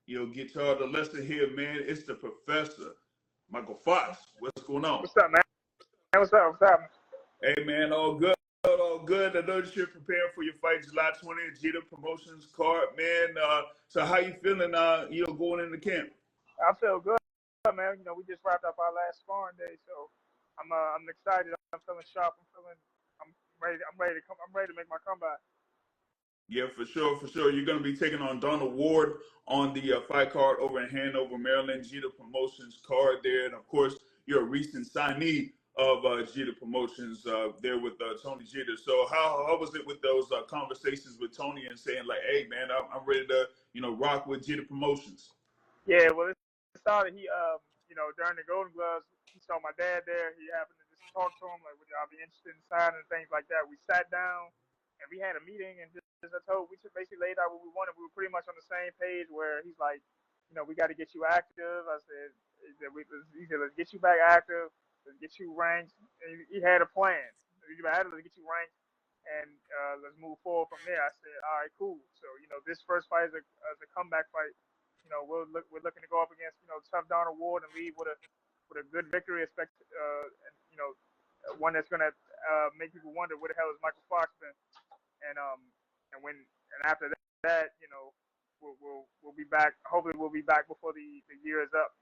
get y'all the lesson here, man. It's the professor, Mykal Fox. What's going on? What's up, man? What's up? What's happening? Hey, man, all good. All good. I know that you're preparing for your fight July 20th, Jeter Promotions card, man. So how you feeling, going into camp? I feel good, man. We just wrapped up our last sparring day, so I'm excited. I'm feeling sharp. I'm ready. I'm ready to make my comeback. Yeah, for sure, for sure. You're going to be taking on Donald Ward on the fight card over in Hanover, Maryland, Jeter Promotions card there. And, of course, you're a recent signee of Jeter Promotions there with Tony Jeter. So how was it with those conversations with Tony and saying, like, hey, man, I'm ready to, rock with Jeter Promotions? Yeah, well, it started. During the Golden Gloves, he saw my dad there. He happened to just talk to him, like, would y'all be interested in signing and things like that. We sat down and we had a meeting, and just as I told, we just basically laid out what we wanted. We were pretty much on the same page where he's like, we got to get you active. I said, he said, let's get you back active. Let's get you ranked. And he had a plan. Let's get you ranked, and let's move forward from there. I said, all right, cool. So, this first fight is a comeback fight. We're looking to go up against, tough Donald Ward and leave with a good victory, and one that's gonna make people wonder where the hell is Mykal Fox been. And after that, we'll be back. Hopefully, we'll be back before the year is up.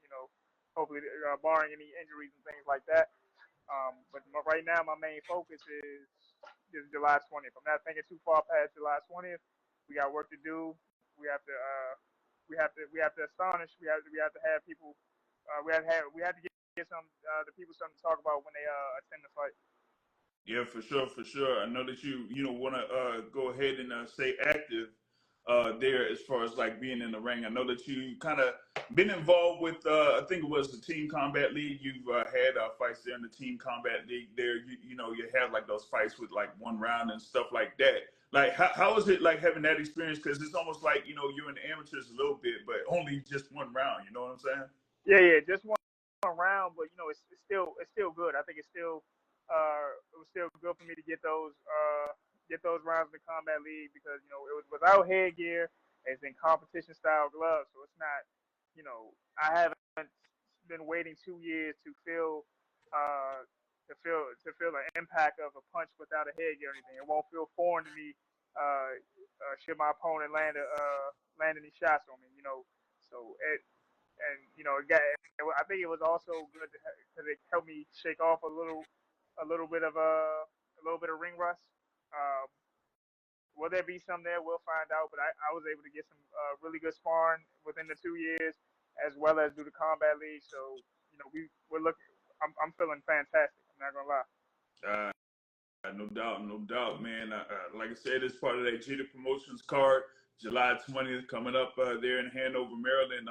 Hopefully, barring any injuries and things like that. But right now, my main focus is July 20th. I'm not thinking too far past July 20th. We got work to do. We have to astonish. We have to have people. We have to get the people something to talk about when they attend the fight. Yeah, for sure, for sure. I know that you want to go ahead and stay active there as far as like being in the ring. I know that you kind of been involved with I think it was the Team Combat League. You've had fights there in the Team Combat League. There, you have like those fights with like 1 round and stuff like that. Like how is it like having that experience? Because it's almost like you're in the amateurs a little bit, but only just 1 round. You know what I'm saying? Yeah, just one round, but it's still good. I think it was still good for me to get those rounds in the Combat League because it was without headgear. It's in competition style gloves, so it's not. I haven't been waiting 2 years to feel the impact of a punch without a headgear or anything. It won't feel foreign to me should my opponent land any shots on me. So it. And I think it was also good because it helped me shake off a little bit of ring rust. Will there be some there? We'll find out. But I was able to get some really good sparring within the 2 years, as well as do the Combat League. So we're looking. I'm feeling fantastic. I'm not gonna lie. No doubt, man. Like I said, it's part of that Jeter Promotions card. July 20th coming up there in Hanover, Maryland.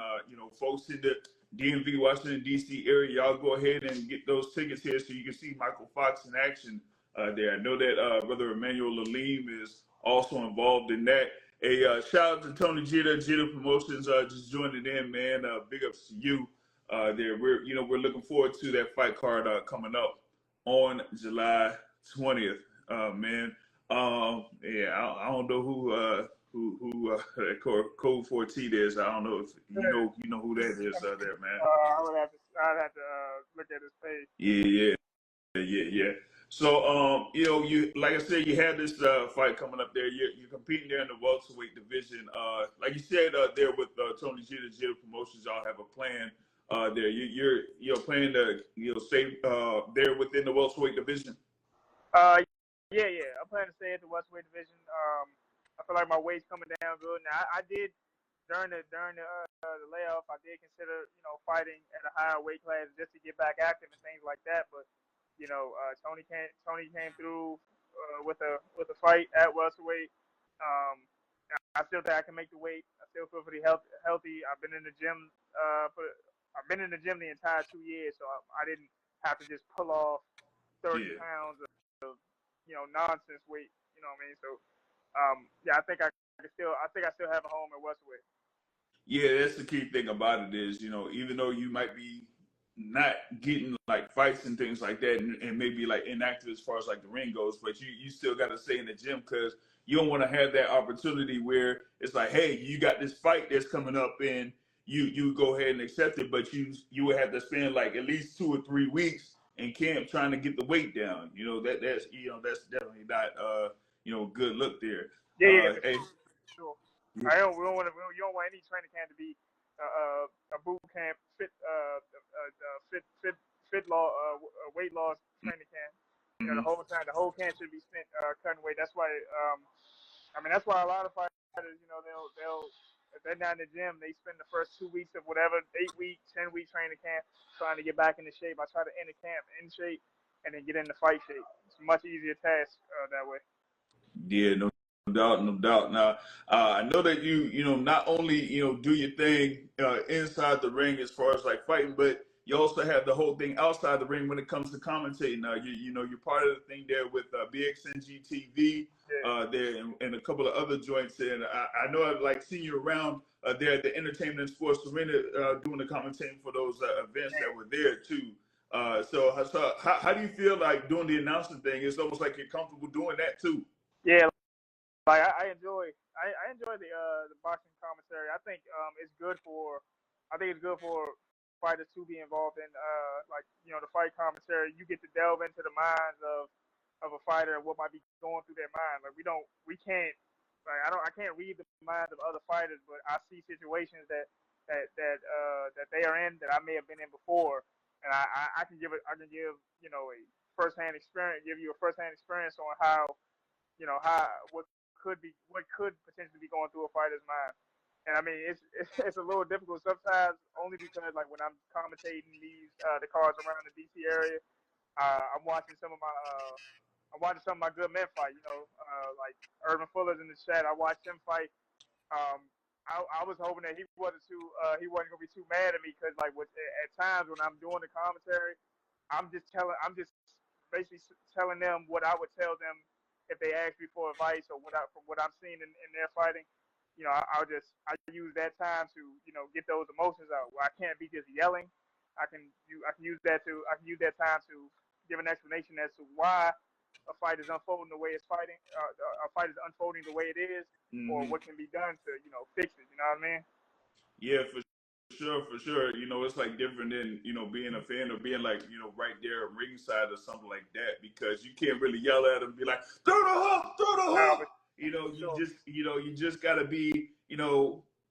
Folks in the DMV, Washington, D.C. area, y'all go ahead and get those tickets here so you can see Mykal Fox in action there. I know that Brother Emmanuel Aleem is also involved in that. A shout out to Tony Jeter, Jeter Promotions, just joining in, man. Big ups to you there. We're looking forward to that fight card coming up on July 20th, man. Yeah, I don't know who Code 4T is. I don't know if you know who that is there, man. I'd have to look at his page. Yeah. So you like I said, you have this fight coming up there. You're competing there in the welterweight division. Like you said there with Tony Jeter Promotions, y'all have a plan there. You're planning to stay there within the welterweight division. Yeah. I'm planning to stay at the welterweight division. I feel like my weight's coming down good. Now I did during the layoff. I did consider fighting at a higher weight class just to get back active and things like that. But Tony came through with a fight at welterweight. I still think I can make the weight. I still feel pretty healthy. I've been in the gym the entire 2 years, so I didn't have to just pull off 30 pounds of nonsense weight. You know what I mean? So I think I still have a home at welterweight. Yeah, that's the key thing about it is, even though you might be not getting like fights and things like that and maybe like inactive as far as like the ring goes, but you still got to stay in the gym because you don't want to have that opportunity where it's like, hey, you got this fight that's coming up and you go ahead and accept it, but you would have to spend like at least 2 or 3 weeks in camp trying to get the weight down. That's definitely not good look there. Yeah, for Hey, sure. I don't. We don't want to. You don't want any training camp to be a boot camp fit law weight loss training camp. You know, the whole time, the whole camp should be spent cutting weight. That's why. That's why a lot of fighters, they'll if they're not in the gym, they spend the first 2 weeks of whatever 8-week, 10-week training camp trying to get back into shape. I try to end the camp in shape and then get into fight shape. It's a much easier task that way. Yeah, no doubt, no doubt. Now, I know that not only do your thing inside the ring as far as like fighting, but you also have the whole thing outside the ring when it comes to commentating. Now, you're part of the thing there with BXNG TV there and a couple of other joints. And I know I've like seen you around there at the Entertainment and Sports Arena doing the commentating for those events that were there too. So how do you feel like doing the announcing thing? It's almost like you're comfortable doing that too. Yeah, like I enjoy the boxing commentary. I think it's good for fighters to be involved in the fight commentary. You get to delve into the minds of a fighter and what might be going through their mind. Like I can't read the minds of other fighters, but I see situations that they are in that I may have been in before, and I can give a firsthand experience, give you a firsthand experience on how what could potentially be going through a fighter's mind. And I mean, it's a little difficult sometimes, only because like when I'm commentating the cards around the DC area, I'm watching some of my good men fight. Like Irvin Fuller's in the chat. I watched him fight. I was hoping that he wasn't gonna be too mad at me because at times when I'm doing the commentary, I'm just basically telling them what I would tell them if they ask me for advice or from what I'm seeing in their fighting. I use that time to get those emotions out. Where I can't be just yelling. I can use that time to give an explanation as to why a fight is unfolding the way it's fighting. A fight is unfolding the way it is, or what can be done to fix it. You know what I mean? Yeah, for sure. It's like different than being a fan or being like right there ringside or something like that because you can't really yell at them and be like throw the hook, throw the hook. You just gotta be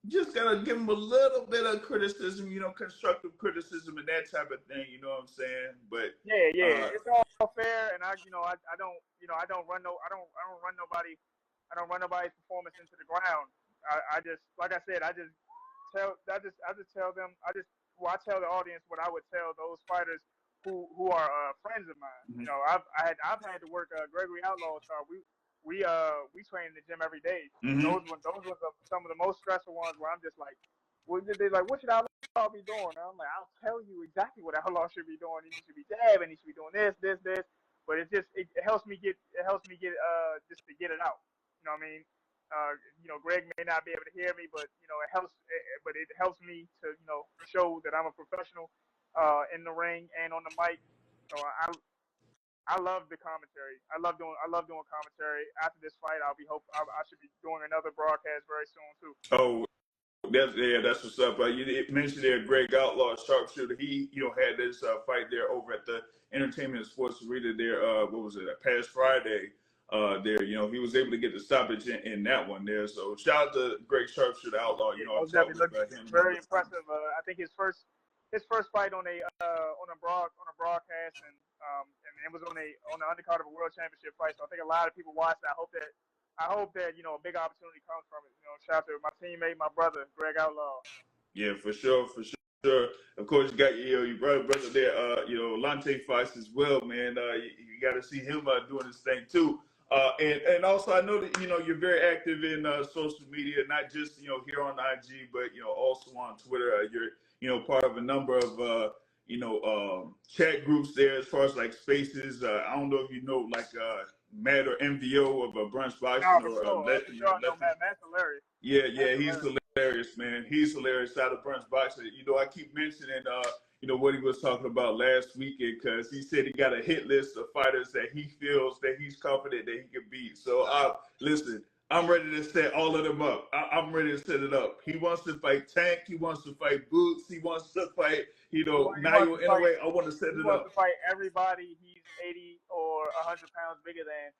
just gotta give them a little bit of criticism, constructive criticism and that type of thing. You know what I'm saying? But yeah, it's all fair, and I don't run nobody. I don't run nobody's performance into the ground. I just, like I said, I tell them. I tell the audience what I would tell those fighters who are friends of mine. Mm-hmm. I've had to work Gregory Outlaw. So we train in the gym every day. Mm-hmm. Those were some of the most stressful ones where I'm just like, they're like, what should Outlaw be doing? And I'm like, I'll tell you exactly what Outlaw should be doing. He should be dabbing. He should be doing this. But it helps me get just to get it out. You know what I mean? Greg may not be able to hear me, but it helps me to show that I'm a professional in the ring and on the mic. So I love the commentary. I love doing commentary. After this fight, I should be doing another broadcast very soon too. Oh, that's what's up. You mentioned there Greg Outlaw, sharpshooter. He had this fight there over at the Entertainment and Sports Arena there. What was it? Past Friday. There, he was able to get the stoppage in that one there. So shout out to Greg Sharpshooter Outlaw. I'm talking about him. Very impressive. I think his first fight on a broadcast, and it was on the undercard of a world championship fight. So I think a lot of people watched. I hope that a big opportunity comes from it. Shout out to my teammate, my brother, Greg Outlaw. Yeah, for sure. Of course, you got your brother there, Lante Fox as well, man. You got to see him doing his thing too. And also, I know that you're very active in social media, not just here on IG, but also on Twitter. You're part of a number of chat groups there as far as like spaces. I don't know if like Matt or MVO of Brunch Boxing Matt's hilarious. Yeah, he's hilarious, man. He's hilarious out of Brunch Boxing. I keep mentioning what he was talking about last weekend because he said he got a hit list of fighters that he feels that he's confident that he can beat. So listen, I'm ready to set all of them up. I'm ready to set it up. He wants to fight Tank. He wants to fight Boots. He wants to fight, He wants Manuel to fight. Inoue. I want to set He it wants to up. fight everybody. He's 80 or 100 pounds bigger than.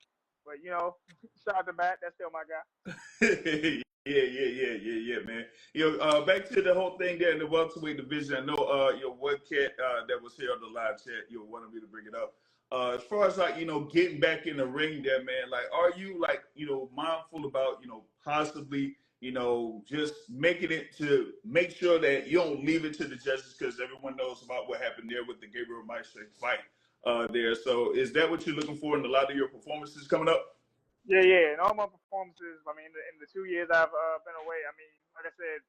But shout out to Matt. That's still my guy. Yeah, man. Back to the whole thing there in the welterweight division. I know, one cat that was here on the live chat, wanted me to bring it up. As far as getting back in the ring there, man, like, are you mindful about, possibly, just making it to make sure that you don't leave it to the judges because everyone knows about what happened there with the Gabriel Maestro fight there. So is that what you're looking for in a lot of your performances coming up? Yeah. And all my performances, I mean, in the 2 years I've been away, I mean, like I said,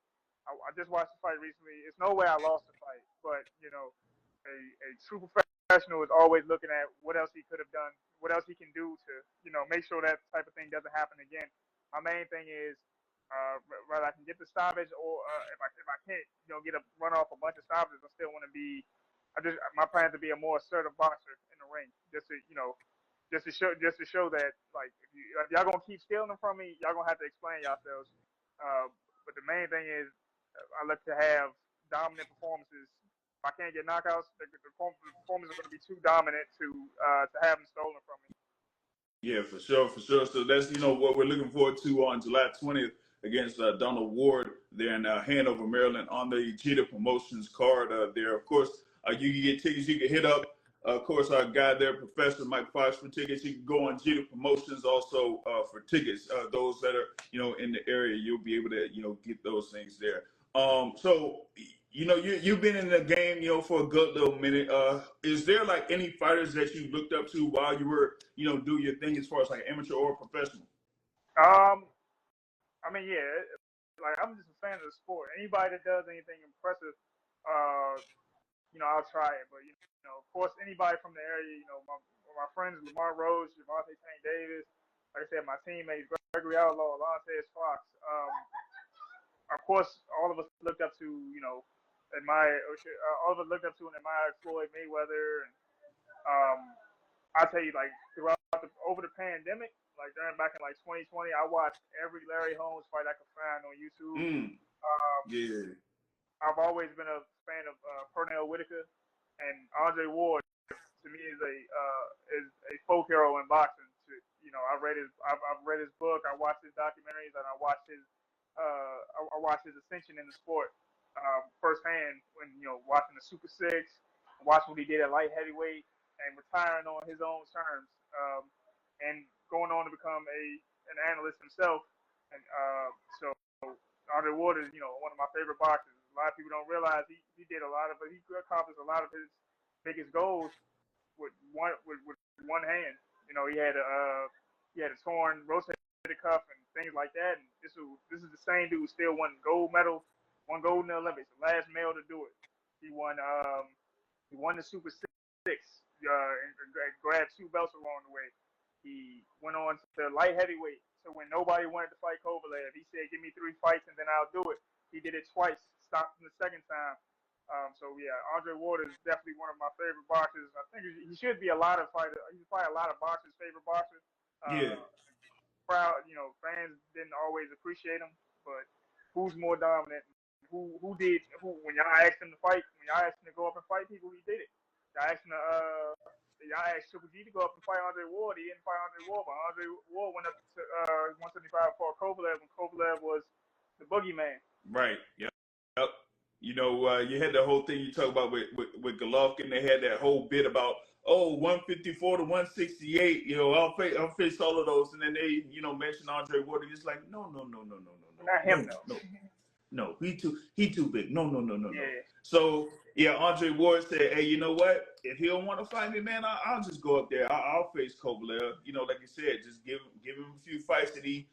I just watched the fight recently. It's no way I lost the fight, but, a true professional is always looking at what else he could have done, what else he can do to, make sure that type of thing doesn't happen again. My main thing is, whether I can get the stoppage or if I can't, get a run off a bunch of stoppages, I still want to be. My plan is to be a more assertive boxer in the ring, just to show that, like, if y'all gonna keep stealing them from me, y'all gonna have to explain yourselves. But the main thing is, I look to have dominant performances. If I can't get knockouts, the performances are gonna be too dominant to have them stolen from me. Yeah, for sure, for sure. So that's what we're looking forward to on July 20th against Donald Ward there in Hanover, Maryland, on the Jeter Promotions card there. Of course, you can get tickets. You can hit up, of course, our guy there, Professor Mike Fox, for tickets. You can go on Jeter Promotions also for tickets. Those that are in the area, you'll be able to get those things there. So you've been in the game, for a good little minute. Is there like any fighters that you looked up to while you were, do your thing as far as like amateur or professional? I mean, yeah, like, I'm just a fan of the sport. Anybody that does anything impressive, I'll try it. But of course, anybody from the area, my friends Lamar Rose, Javante St. Davis, like I said, my teammates Gregory Outlaw, Lance Fox. Of course, all of us looked up to, all of us looked up to and admired Floyd Mayweather. And I tell you, like, over the pandemic, like back in like 2020, I watched every Larry Holmes fight I could find on YouTube. Yeah. I've always been a fan of Pernell Whitaker, and Andre Ward to me is a folk hero in boxing. I've read his book, I watched his documentaries, and I watched his ascension in the sport firsthand when watching the Super Six, watching what he did at light heavyweight, and retiring on his own terms, and going on to become an analyst himself. And so Andre Ward is one of my favorite boxers. A lot of people don't realize he accomplished a lot of his biggest goals with one hand. He had a torn rotator cuff and things like that. And this is the same dude who still won gold medal, won gold in the Olympics, the last male to do it. He won the Super Six, and grabbed 2 belts along the way. He went on to light heavyweight. So when nobody wanted to fight Kovalev, he said, "Give me 3 fights and then I'll do it." He did it twice, stopped him the second time. So yeah, Andre Ward is definitely one of my favorite boxers. I think he should be a lot of fighters. He's probably a lot of boxers' favorite boxer. Yeah. Fans didn't always appreciate him, but who's more dominant? Who when y'all asked him to fight, when y'all asked him to go up and fight people, he did it. Y'all asked Triple G to go up and fight Andre Ward. He didn't fight Andre Ward, but Andre Ward went up to 175 for Kovalev when Kovalev was the boogeyman. Right. Yep. You had the whole thing you talk about with Golovkin. They had that whole bit about 154 to 168. I'll face all of those, and then they mention Andre Ward. And it's like no. Not him though. No, he too big. No. Yeah. So yeah, Andre Ward said, "Hey, you know what? If he don't want to fight me, man, I'll just go up there. I'll face Kovalev. Like you said, just give him a few fights that he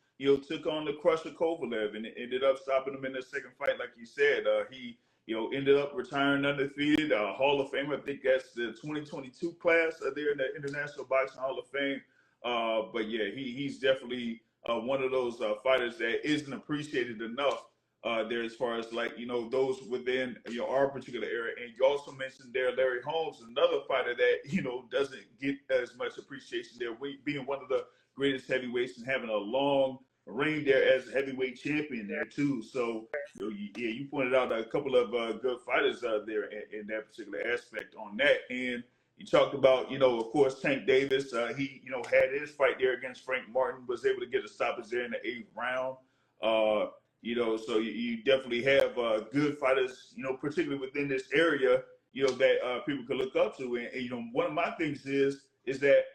took on the crusher Kovalev, and it ended up stopping him in the second fight. Like you said, he ended up retiring undefeated, Hall of Fame. I think that's the 2022 class there in the International Boxing Hall of Fame. But yeah, he's definitely one of those fighters that isn't appreciated enough. There as far as like those within our particular area. And you also mentioned there Larry Holmes, another fighter that doesn't get as much appreciation there, being one of the greatest heavyweights and having a long reign there as heavyweight champion there too. So yeah, you pointed out a couple of good fighters there in that particular aspect on that. And you talked about, of course, Tank Davis. He, had his fight there against Frank Martin, was able to get a stoppage there in the 8th round. So you definitely have good fighters, particularly within this area, that people can look up to. And one of my things is that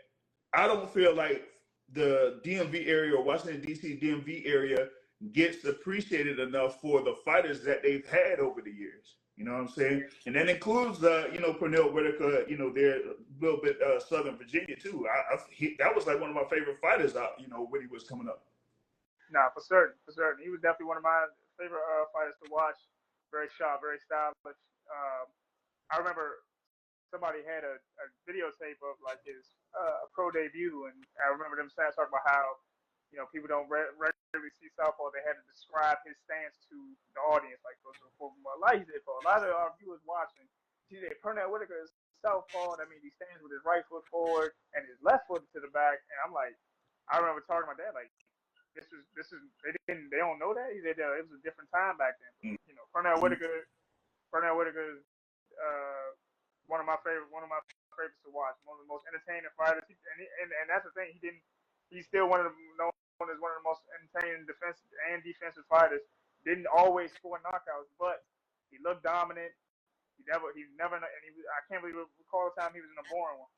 I don't feel like the DMV area or Washington D.C. DMV area gets appreciated enough for the fighters that they've had over the years. You know what I'm saying? And that includes, Pernell Whitaker. They're a little bit Southern Virginia too. That was like one of my favorite fighters. When he was coming up. Nah, for certain, for certain. He was definitely one of my favorite fighters to watch. Very sharp, very stylish. I remember somebody had a videotape of like his pro debut, and I remember them saying talking about how people don't regularly see southpaw. They had to describe his stance to the audience, like for a lot of our viewers watching. See that Pernell Whitaker is southpaw. That means he stands with his right foot forward and his left foot to the back. And I'm like, I remember talking to my dad like, this is they don't know that. He said it was a different time back then. Pernell Whitaker is one of my favorites to watch. One of the most entertaining fighters, and that's the thing. He's still known as one of the most entertaining defensive fighters. Didn't always score knockouts, but he looked dominant. I can't believe recall the time he was in a boring one.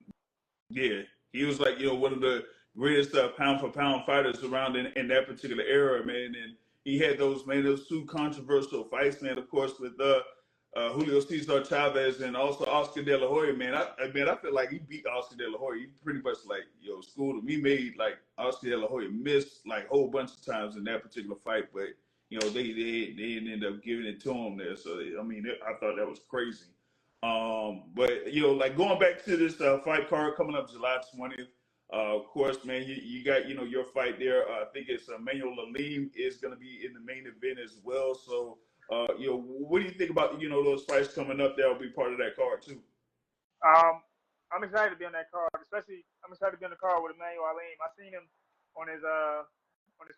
Yeah, he was like one of the greatest pound for pound fighters around in that particular era, man. And he had those two controversial fights, man. Of course, with Julio Cesar Chavez and also Oscar De La Hoya, man. I feel like he beat Oscar De La Hoya. He pretty much like schooled him. He made like Oscar De La Hoya miss like a whole bunch of times in that particular fight, but they ended up giving it to him there. So I thought that was crazy. But like going back to this fight card coming up July 20th. Of course, man, you got your fight there. I think it's Manuel Lalim is going to be in the main event as well. So what do you think about those fights coming up? That'll be part of that card too. I'm excited to be on that card. Especially, I'm excited to be on the card with Emmanuel Alim. I've seen him on his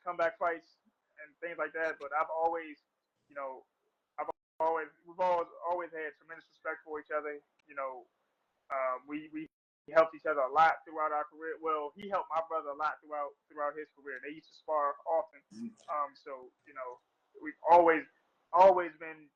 comeback fights and things like that. But I've always, we've always had tremendous respect for each other. We helped each other a lot throughout our career. Well, he helped my brother a lot throughout his career. They used to spar often. So we've always been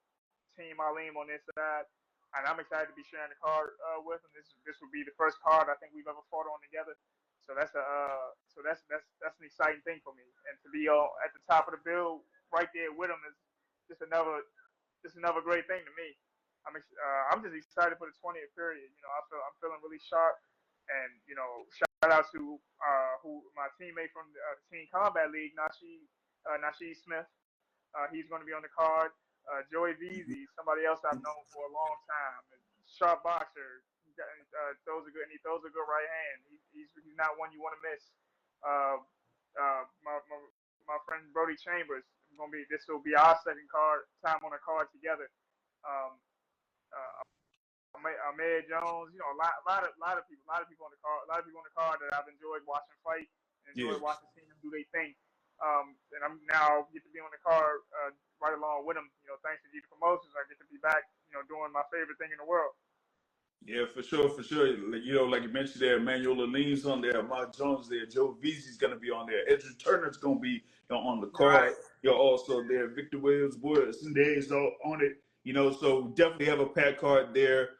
Team Alim on this side, and I'm excited to be sharing the card with him. This will be the first card I think we've ever fought on together. So that's an exciting thing for me, and to be at the top of the bill right there with him is just another great thing to me. I'm just excited for the 20th period. I'm feeling really sharp, and shout out to my teammate from the Team Combat League, Nasheed Smith. He's going to be on the card. Joey Veazey, somebody else I've known for a long time, sharp boxer. He throws a good right hand. He's not one you want to miss. My friend Brody Chambers. This will be our second time on a card together. Ahmed Jones, a lot of people on the card that I've enjoyed watching fight and enjoyed watching seeing them do their thing. And I'm now get to be on the card right along with them. Thanks to Jeter Promotions, I get to be back. Doing my favorite thing in the world. Yeah, for sure. Like you mentioned there, Emmanuel Alim's on there, Mark Jones there, Joe Veazey's gonna be on there, Edrin Turner's gonna be on the card. Right. You're also there, Victor Williams, Boris Sunday on it. So definitely have a packed card there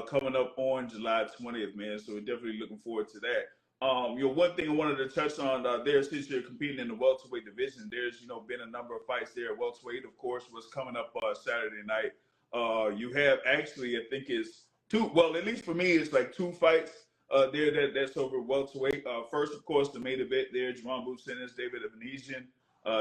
coming up on July 20th, man. So we're definitely looking forward to that. One thing I wanted to touch on there, since you're competing in the welterweight division, there's been a number of fights there. Welterweight, of course, was coming up Saturday night. You have actually, I think it's two. Well, at least for me, it's like two fights there that's over welterweight. First, of course, the main event there, Jerome Boots Ennis, David Evanesian,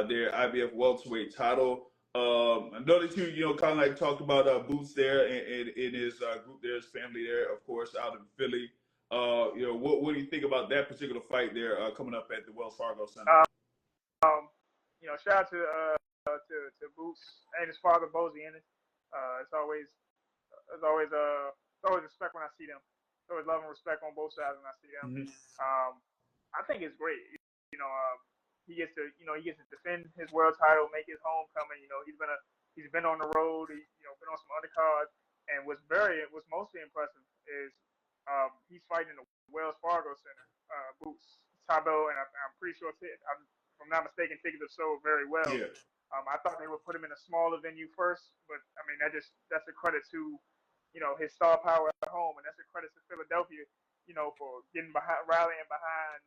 their IBF welterweight title. I know that you kind of like talked about Boots there and his group there, his family there, of course, out in Philly. What do you think about that particular fight there coming up at the Wells Fargo Center? Shout out to Boots and his father, Boots Ennis. It's always respect when I see them. It's always love and respect on both sides when I see them. I think it's great. he gets to defend his world title, make his homecoming. He's been on the road. He's been on some undercards, and what's mostly impressive is he's fighting in the Wells Fargo Center. Boots Tabo, and I'm pretty sure if I'm not mistaken, tickets have sold very well. Yeah. I thought they would put him in a smaller venue first, but I mean that's a credit to his star power at home, and that's a credit to Philadelphia, for rallying behind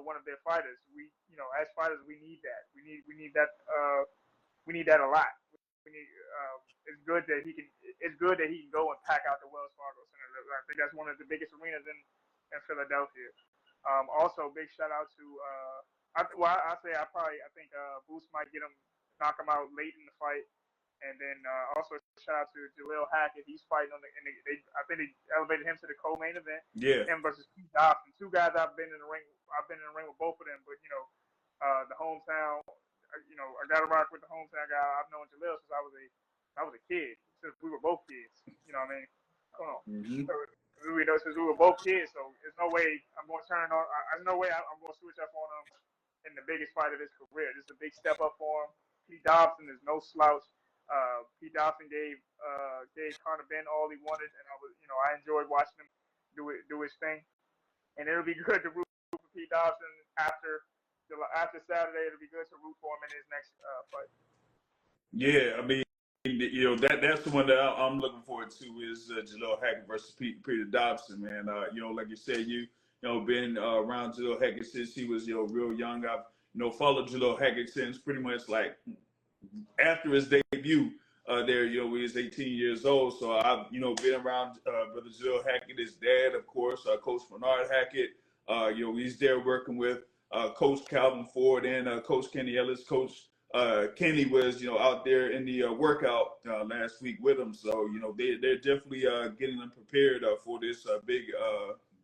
one of their fighters. As fighters we need that. We need that a lot. We need it's good that he can go and pack out the Wells Fargo Center. I think that's one of the biggest arenas in Philadelphia. Also, big shout out to I think Boots might knock him out late in the fight. And then also shout out to Jaleel Hackett. He's fighting on I think they elevated him to the co-main event. Yeah. Him versus Pete Dobson. Two guys I've been in the ring with both of them. But the hometown. I got to rock with the hometown guy. I've known Jaleel since I was a kid. Since we were both kids. You know what I mean? Hold on. Mm-hmm. Since we were both kids, so there's no way I'm going to turn on. There's no way I'm going to switch up on him in the biggest fight of his career. This is a big step up for him. Pete Dobson is no slouch. Pete Dobson gave Conor Ben all he wanted, and I enjoyed watching him do his thing. And it'll be good to root for Pete Dobson after Saturday. It'll be good to root for him in his next fight. Yeah, I mean, that's the one that I'm looking forward to is Jaleel Hackett versus Peter Dobson, man. Like you said, been around Jaleel Hackett since he was real young. I've followed Jaleel Hackett since pretty much like after his debut. There, he was 18 years old, so I've been around Brother Jaleel Hackett, his dad, of course, Coach Bernard Hackett. He's there working with Coach Calvin Ford and Coach Kenny Ellis. Coach Kenny was, out there in the workout last week with him. So, they're definitely getting them prepared for this big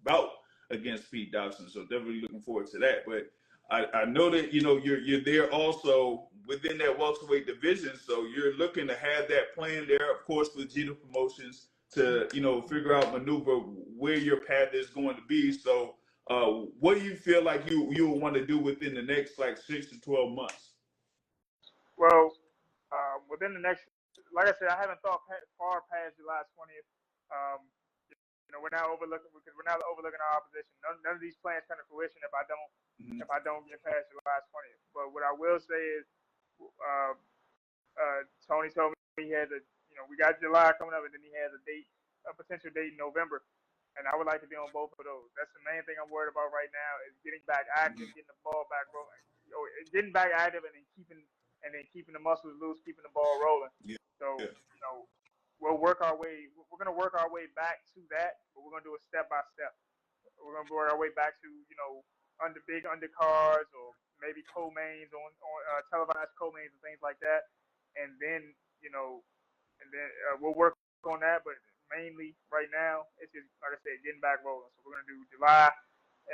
bout against Pete Dobson. So definitely looking forward to that. But I know that, you're there also within that welterweight division. So you're looking to have that plan there, of course, with Jeter Promotions to, figure out, maneuver where your path is going to be. So what do you feel like you will want to do within the next, like, 6 to 12 months? Well, within the next, like I said, I haven't thought far past July 20th. We're not overlooking our opposition. None of these plans come to fruition if I don't get past July 20th. But what I will say is, Tony told me he had we got July coming up, and then he has a potential date in November, and I would like to be on both of those. That's the main thing I'm worried about right now is getting back active, getting the ball back rolling, getting back active, and then keeping the muscles loose, keeping the ball rolling. Yeah. So we'll work our way. We're going to work our way back to that, but we're going to do it step by step. We're going to work our way back to big undercards or maybe co-mains on televised co-mains and things like that, and then we'll work on that. But mainly right now, it's just like I said, getting back rolling. So we're going to do July,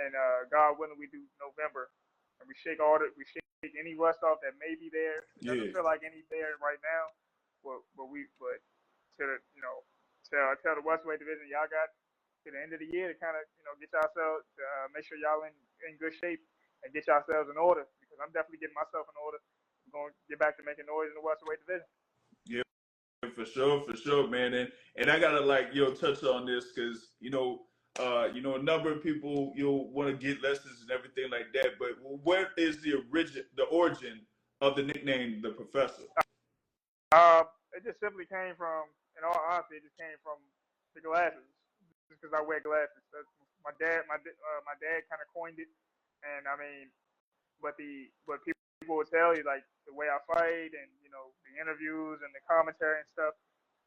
and God willing, we do November, and we shake any rust off that may be there. It doesn't feel like any there right now, but tell the Westway division, y'all got to the end of the year to kind of get yourselves make sure y'all in good shape and get yourselves in order, because I'm definitely getting myself in order. I'm going to get back to making noise in the Westway division. Yeah, for sure, man. And I gotta touch on this because a number of people want to get lessons and everything like that. But what is the origin of the nickname, the Professor? It just simply came from, in all honesty, it just came from the glasses. Just because I wear glasses. My dad kind of coined it, and I mean, but people will tell you, like, the way I fight and the interviews and the commentary and stuff,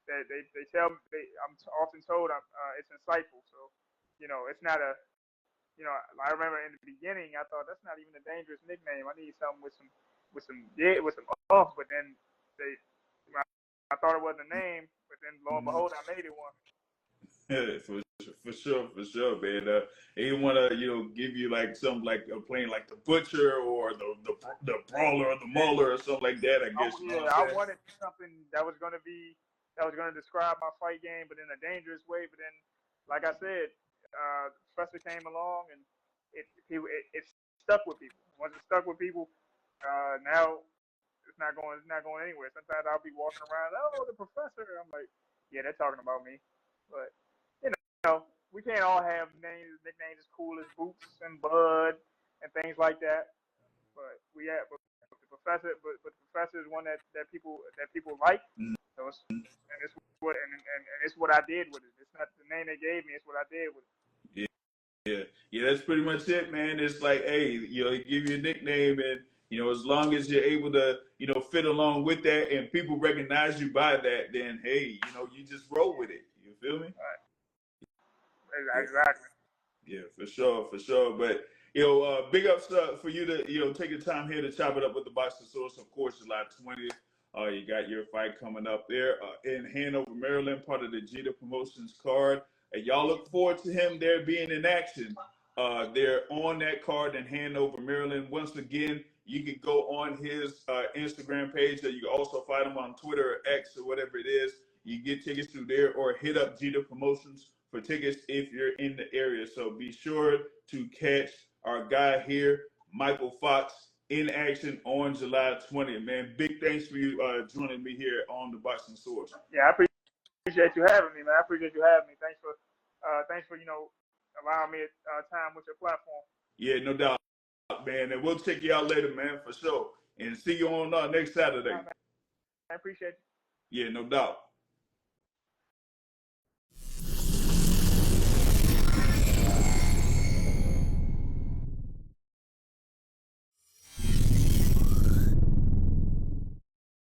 that they tell me, I'm often told it's insightful. So it's not a I remember in the beginning I thought that's not even a dangerous nickname. I need something with some oomph. But then I thought it wasn't a name, but then lo and behold, I made it one. Yeah, for sure, man. They want to, give you like something like a plane like the Butcher or the Brawler or the Mauler or something like that. I guess. I wanted something that was going to describe my fight game, but in a dangerous way. But then, like I said, Professor came along and it stuck with people. Once it stuck with people, Now it's not going anywhere. Sometimes I'll be walking around, oh, the professor. I'm like, yeah, they're talking about me. But you know, we can't all have nicknames as cool as Boots and Bud and things like that. But the professor, but the professor is one that people like. So it's what I did with it. It's not the name they gave me. It's what I did with it. Yeah, that's pretty much it, man. It's like, hey, give you a nickname, and as long as you're able to, fit along with that, and people recognize you by that, then hey, you just roll with it. You feel me? Right. Exactly. Yeah, for sure, for sure. But big ups for you to take your time here to chop it up with the Boxing Source. Of course, July 20th. You got your fight coming up there in Hanover, Maryland, part of the Jeter Promotions card. And y'all look forward to him there being in action. They're on that card in Hanover, Maryland. Once again, you can go on his Instagram page, or you can also find him on Twitter or X or whatever it is. You get tickets through there, or hit up Jeter Promotions for tickets if you're in the area. So be sure to catch our guy here, Mykal Fox, in action on July 20th. Man, big thanks for you joining me here on the Boxing Source. Yeah, I appreciate you having me, man. I appreciate you having me. Thanks for allowing me time with your platform. Yeah, no doubt, man. And we'll check you out later, man, for sure. And see you on next Saturday. Right, man. I appreciate you. Yeah, no doubt.